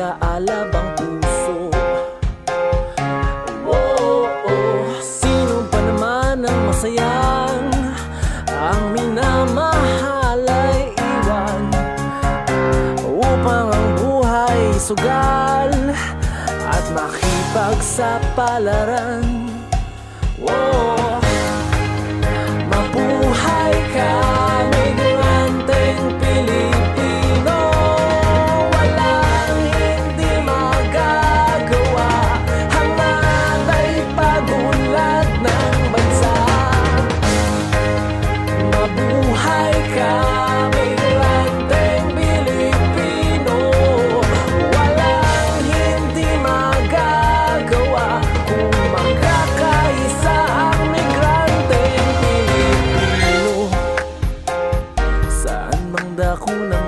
nag-aalab ang puso. Sino pa naman ang masayang ang minamahal ay iwan, upang ang buhay sugal at makipagsapalaran. Mabuhay ka, migranteng Pilipino, walang hindi magagawa. Hangad ay pagunlad ng bansa. Mabuhay ka, migranteng Pilipino, walang hindi magagawa kung magkakaisa ang migranteng Pilipino. Saan mang dako ng